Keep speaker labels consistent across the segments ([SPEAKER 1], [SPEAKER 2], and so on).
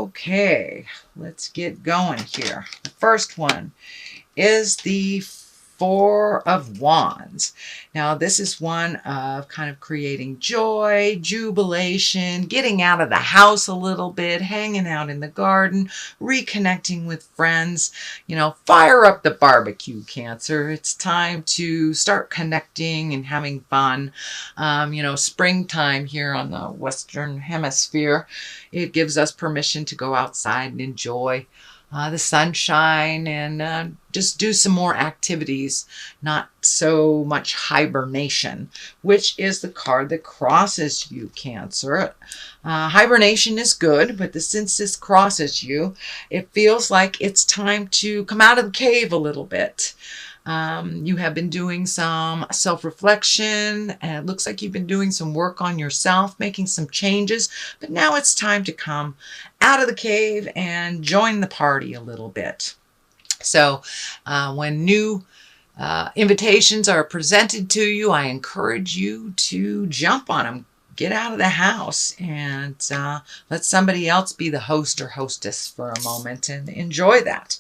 [SPEAKER 1] Okay, let's get going here. The first one is the Four of Wands. Now, this is one of kind of creating joy, jubilation, getting out of the house a little bit, hanging out in the garden, reconnecting with friends. Fire up the barbecue, Cancer. It's time to start connecting and having fun. Springtime here on the Western Hemisphere, it gives us permission to go outside and enjoy the sunshine and just do some more activities, not so much hibernation, which is the card that crosses you, Cancer. Hibernation is good, but since this crosses you, it feels like it's time to come out of the cave a little bit. You have been doing some self-reflection, and it looks like you've been doing some work on yourself, making some changes, but now it's time to come out of the cave and join the party a little bit. So when new invitations are presented to you, I encourage you to jump on them. Get out of the house and let somebody else be the host or hostess for a moment and enjoy that.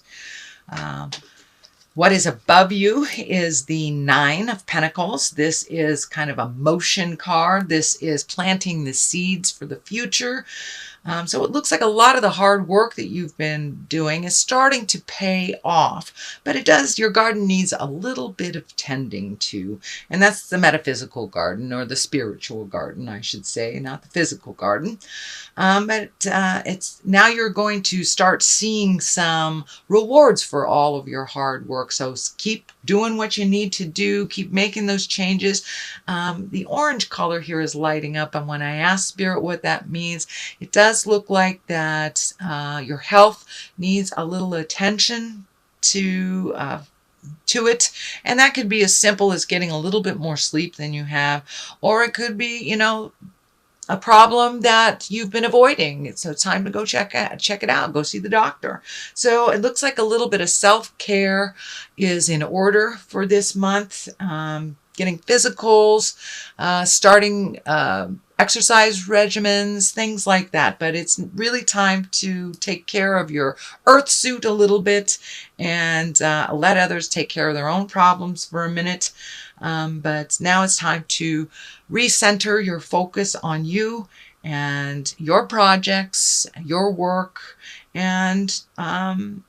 [SPEAKER 1] What is above you is the Nine of Pentacles. This is kind of a motion card. This is planting the seeds for the future. So it looks like a lot of the hard work that you've been doing is starting to pay off. But your garden needs a little bit of tending to. And that's the metaphysical garden, or the spiritual garden, I should say, not the physical garden. But now you're going to start seeing some rewards for all of your hard work. So keep doing what you need to do. Keep making those changes. The orange color here is lighting up. And when I ask Spirit what that means, it does look like that your health needs a little attention to it. And that could be as simple as getting a little bit more sleep than you have. Or it could be, a problem that you've been avoiding. So it's time to go check it out. Go see the doctor. So it looks like a little bit of self-care is in order for this month. Getting physicals, starting exercise regimens, things like that. But it's really time to take care of your earth suit a little bit and let others take care of their own problems for a minute. But now it's time to recenter your focus on you and your projects, your work, and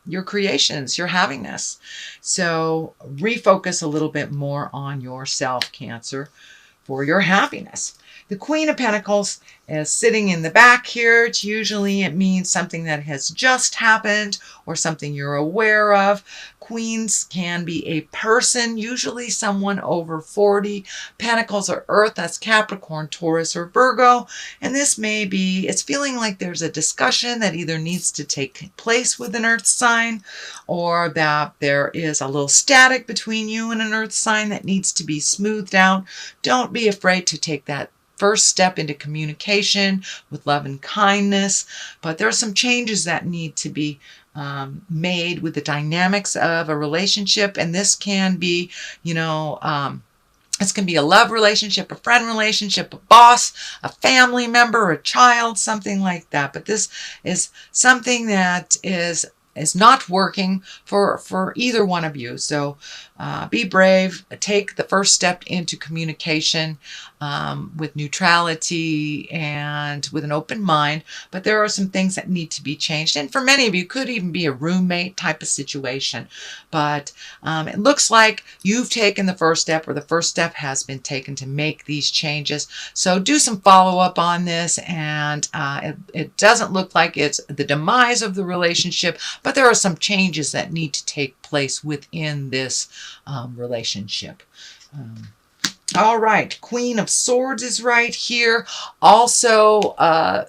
[SPEAKER 1] your creations, your happiness. So refocus a little bit more on yourself, Cancer, for your happiness. The Queen of Pentacles is sitting in the back here. It means something that has just happened or something you're aware of. Queens can be a person, usually someone over 40. Pentacles are Earth, that's Capricorn, Taurus, or Virgo. And this may be, it's feeling like there's a discussion that either needs to take place with an Earth sign, or that there is a little static between you and an Earth sign that needs to be smoothed out. Don't be afraid to take that first step into communication with love and kindness. But there are some changes that need to be made with the dynamics of a relationship. And this can be, this can be a love relationship, a friend relationship, a boss, a family member, a child, something like that. But this is something that is not working for either one of you. So be brave, take the first step into communication with neutrality and with an open mind. But there are some things that need to be changed. And for many of you, it could even be a roommate type of situation. But it looks like you've taken the first step, or the first step has been taken to make these changes. So do some follow-up on this. And it doesn't look like it's the demise of the relationship, but there are some changes that need to take place within this relationship. All right, Queen of Swords is right here. Also,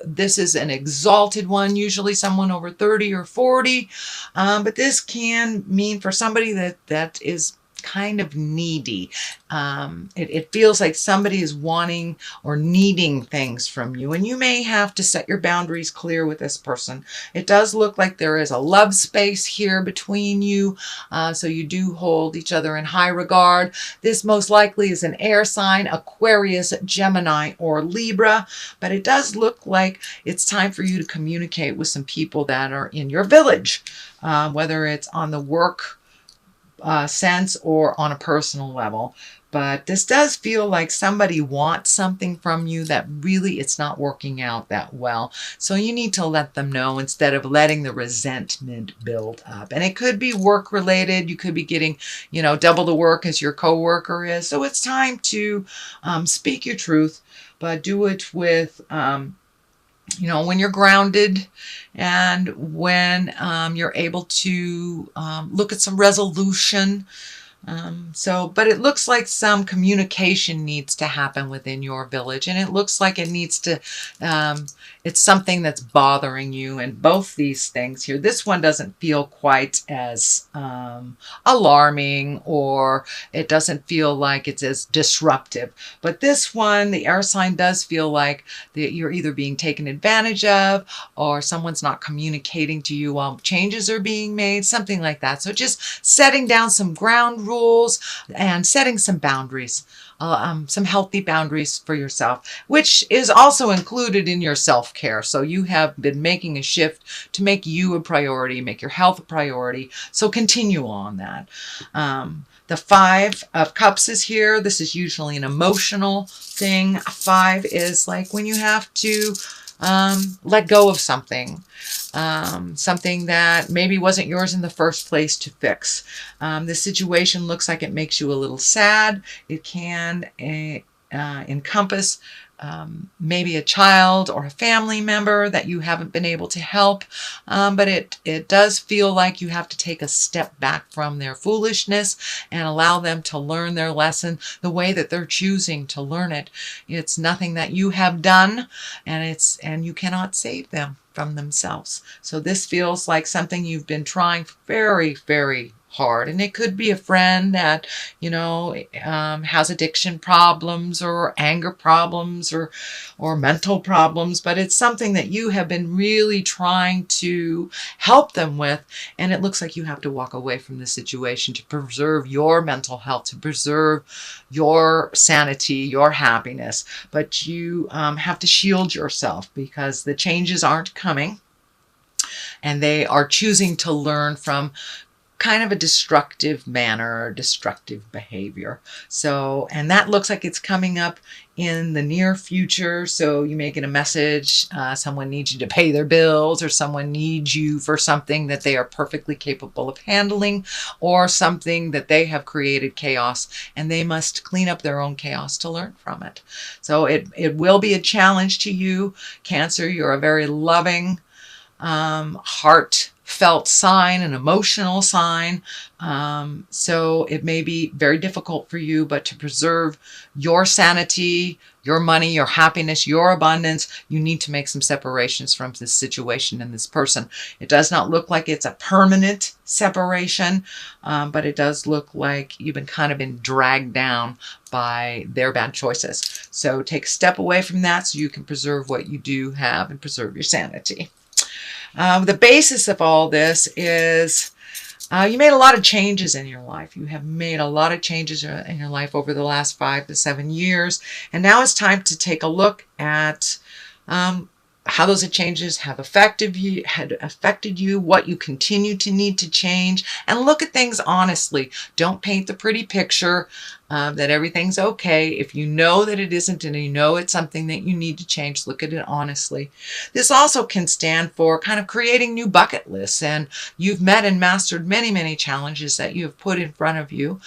[SPEAKER 1] this is an exalted one, usually someone over 30 or 40. But this can mean for somebody that is kind of needy. It feels like somebody is wanting or needing things from you, and you may have to set your boundaries clear with this person. It does look like there is a love space here between you, so you do hold each other in high regard. This most likely is an air sign, Aquarius, Gemini, or Libra, but it does look like it's time for you to communicate with some people that are in your village, whether it's on the work sense or on a personal level. But this does feel like somebody wants something from you that really it's not working out that well. So you need to let them know instead of letting the resentment build up. And it could be work related. You could be getting, double the work as your coworker is. So it's time to speak your truth, but do it with when you're grounded and when you're able to look at some resolution. But it looks like some communication needs to happen within your village, and it looks like it needs to, it's something that's bothering you. And both these things here, this one doesn't feel quite as alarming, or it doesn't feel like it's as disruptive. But this one, the air sign, does feel like that you're either being taken advantage of, or someone's not communicating to you while changes are being made, something like that. So just setting down some ground rules and setting some boundaries, some healthy boundaries for yourself, which is also included in your self-care. So you have been making a shift to make you a priority, make your health a priority. So continue on that. The Five of Cups is here. This is usually an emotional thing. Five is like when you have to let go of something. Something that maybe wasn't yours in the first place to fix. This situation looks like it makes you a little sad. It can encompass maybe a child or a family member that you haven't been able to help. But it does feel like you have to take a step back from their foolishness and allow them to learn their lesson the way that they're choosing to learn it. It's nothing that you have done, and you cannot save them from themselves. So this feels like something you've been trying very, very hard. And it could be a friend that, has addiction problems or anger problems or mental problems, but it's something that you have been really trying to help them with. And it looks like you have to walk away from the situation to preserve your mental health, to preserve your sanity, your happiness. But you have to shield yourself because the changes aren't coming, and they are choosing to learn from kind of a destructive manner or destructive behavior. So, and that looks like it's coming up in the near future. So you may get a message, someone needs you to pay their bills, or someone needs you for something that they are perfectly capable of handling, or something that they have created chaos and they must clean up their own chaos to learn from it. So it will be a challenge to you, Cancer. You're a very loving, heartfelt sign, an emotional sign. So it may be very difficult for you, but to preserve your sanity, your money, your happiness, your abundance, you need to make some separations from this situation and this person. It does not look like it's a permanent separation, but it does look like you've been dragged down by their bad choices. So take a step away from that so you can preserve what you do have and preserve your sanity. The basis of all this is you made a lot of changes in your life. You have made a lot of changes in your life over the last 5 to 7 years. And now it's time to take a look at how those changes have affected you, what you continue to need to change, and look at things honestly. Don't paint the pretty picture that everything's okay. If you know that it isn't, and you know it's something that you need to change, look at it honestly. This also can stand for kind of creating new bucket lists, and you've met and mastered many, many challenges that you have put in front of you.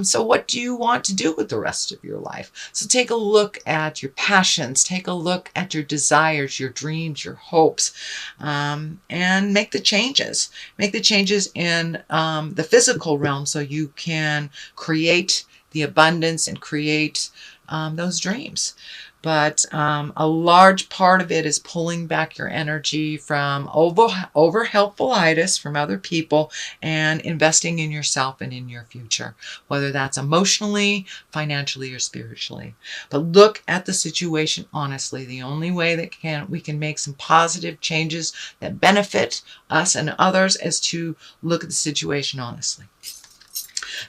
[SPEAKER 1] So what do you want to do with the rest of your life? So take a look at your passions, take a look at your desires, your dreams, your hopes, and make the changes. Make the changes in the physical realm so you can create the abundance and create those dreams. but a large part of it is pulling back your energy from over helpfulitis from other people and investing in yourself and in your future, whether that's emotionally, financially, or spiritually. But look at the situation honestly. The only way that we can make some positive changes that benefit us and others is to look at the situation honestly.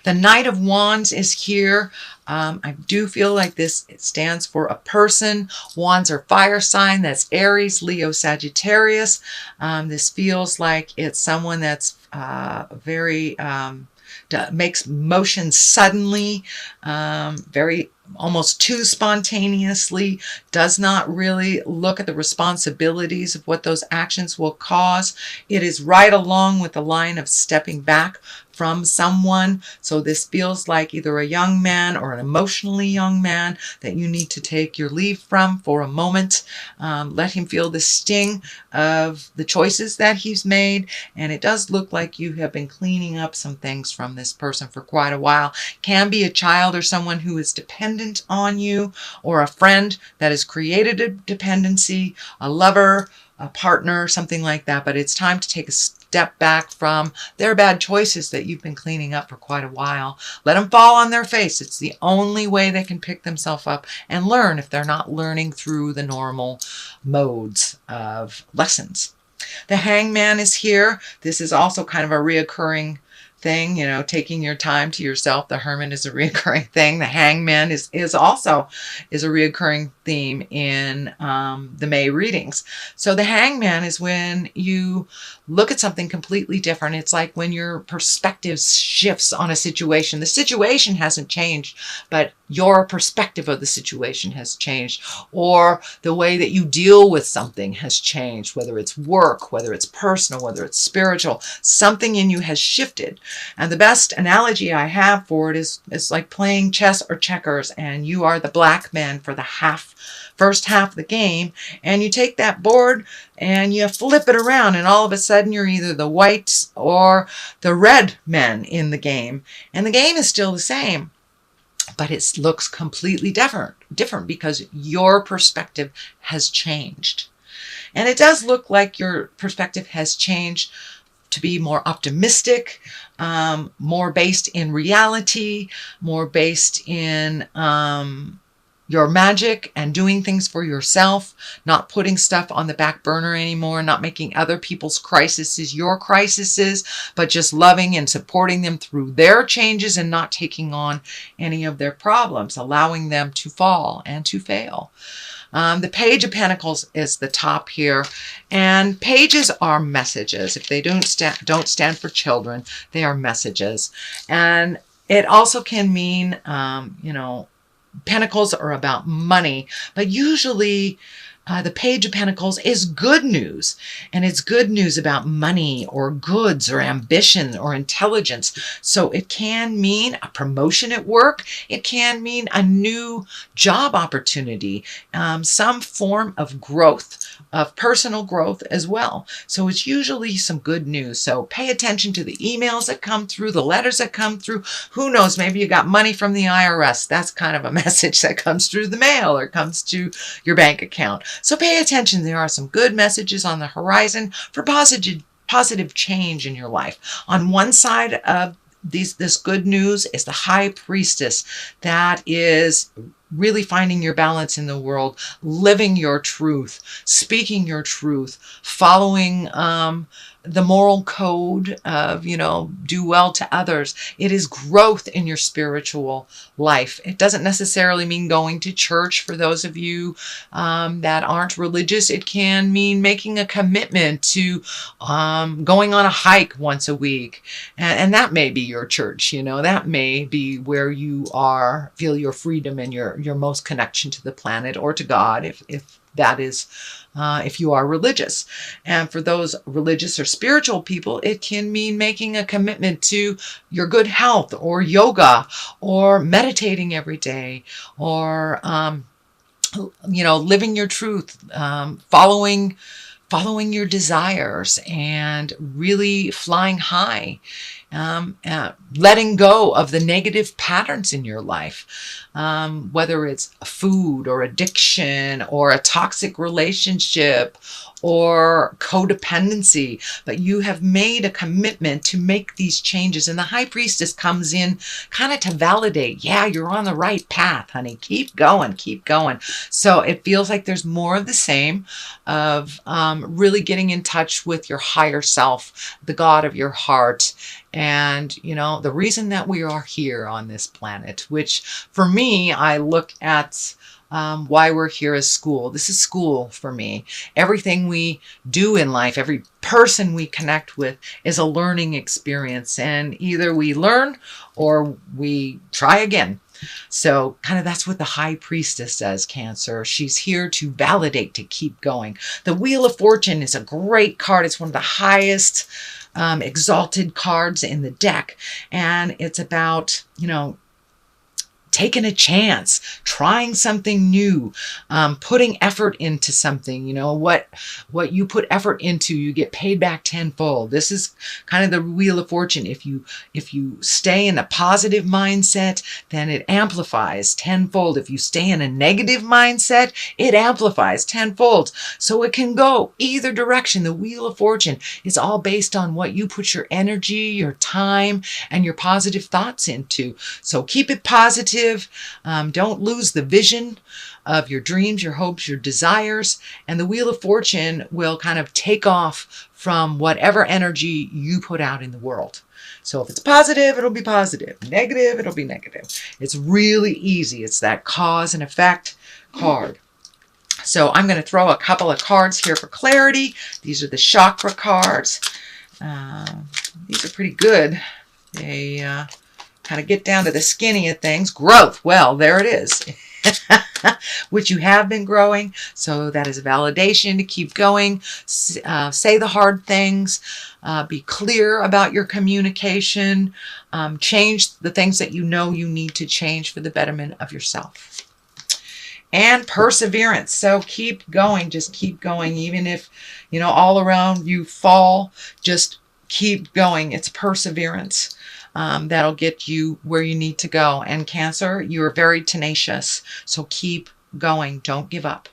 [SPEAKER 1] The Knight of Wands is here. I do feel like it stands for a person. Wands are fire sign. That's Aries, Leo, Sagittarius. This feels like it's someone that's very makes motion suddenly, very almost too spontaneously, does not really look at the responsibilities of what those actions will cause. It is right along with the line of stepping back from someone. So this feels like either a young man or an emotionally young man that you need to take your leave from for a moment. Let him feel the sting of the choices that he's made. And it does look like you have been cleaning up some things from this person for quite a while. Can be a child or someone who is dependent on you, or a friend that has created a dependency, a lover, a partner, something like that. But it's time to take a step back from their bad choices that you've been cleaning up for quite a while. Let them fall on their face. It's the only way they can pick themselves up and learn if they're not learning through the normal modes of lessons. The Hangman is here. This is also kind of a reoccurring thing, you know, taking your time to yourself. The Hermit is a reoccurring thing. The Hangman is also a reoccurring theme in the May readings. So the Hangman is when you look at something completely different. It's like when your perspective shifts on a situation. The situation hasn't changed, but your perspective of the situation has changed, or the way that you deal with something has changed, whether it's work, whether it's personal, whether it's spiritual. Something in you has shifted. And the best analogy I have for it is like playing chess or checkers, and you are the black man for the first half of the game, and you take that board and you flip it around, and all of a sudden you're either the white or the red men in the game, and the game is still the same, but it looks completely different because your perspective has changed. And it does look like your perspective has changed to be more optimistic, more based in reality, more based in your magic and doing things for yourself, not putting stuff on the back burner anymore, not making other people's crises your crises, but just loving and supporting them through their changes and not taking on any of their problems, allowing them to fall and to fail. The Page of Pentacles is the top here, and pages are messages. If they don't stand for children, they are messages. And it also can mean, Pentacles are about money, but usually the Page of Pentacles is good news, and it's good news about money or goods or ambition or intelligence. So it can mean a promotion at work. It can mean a new job opportunity, some form of growth, of personal growth as well. So it's usually some good news. So pay attention to the emails that come through, the letters that come through. Who knows, maybe you got money from the IRS. That's kind of a message that comes through the mail or comes to your bank account. So pay attention. There are some good messages on the horizon for positive change in your life. On one side of this good news is the High Priestess. That is really finding your balance in the world, living your truth, speaking your truth, following the moral code of, do well to others. It is growth in your spiritual life. It doesn't necessarily mean going to church for those of you that aren't religious. It can mean making a commitment to going on a hike once a week. And that may be your church, that may be where you feel your freedom and your most connection to the planet or to God, if that is if you are religious. And for those religious or spiritual people, it can mean making a commitment to your good health, or yoga, or meditating every day, or living your truth, following your desires, and really flying high letting go of the negative patterns in your life, whether it's food or addiction or a toxic relationship or codependency, but you have made a commitment to make these changes. And the high priestess comes in kind of to validate, yeah, you're on the right path, honey. Keep going, keep going. So it feels like there's more of the same of really getting in touch with your higher self, the God of your heart. And, you know, the reason that we are here on this planet, which for me, I look at why we're here as school. This is school for me. Everything we do in life, every person we connect with is a learning experience. And either we learn or we try again. So kind of that's what the high priestess does, Cancer. She's here to validate, to keep going. The Wheel of Fortune is a great card. It's one of the highest exalted cards in the deck. And it's about, you know, taking a chance, trying something new, putting effort into something. You know, what you put effort into, you get paid back tenfold. This is kind of the Wheel of Fortune. If you stay in a positive mindset, then it amplifies tenfold. If you stay in a negative mindset, it amplifies tenfold. So it can go either direction. The Wheel of Fortune is all based on what you put your energy, your time, and your positive thoughts into. So keep it positive. Don't lose the vision of your dreams, your hopes, your desires, and the Wheel of Fortune will kind of take off from whatever energy you put out in the world. So if it's positive, it'll be positive. Negative, it'll be negative. It's really easy. It's that cause and effect card. So I'm going to throw a couple of cards here for clarity. These are the chakra cards. These are pretty good. They kind of get down to the skinny of things. Growth. Well, there it is. Which you have been growing. So that is a validation to keep going. Say the hard things. Be clear about your communication. Change the things that you know you need to change for the betterment of yourself. And perseverance. So keep going. Just keep going. Even if, you know, all around you fall, just keep going. It's perseverance. That'll get you where you need to go. And Cancer, you are very tenacious. So keep going. Don't give up.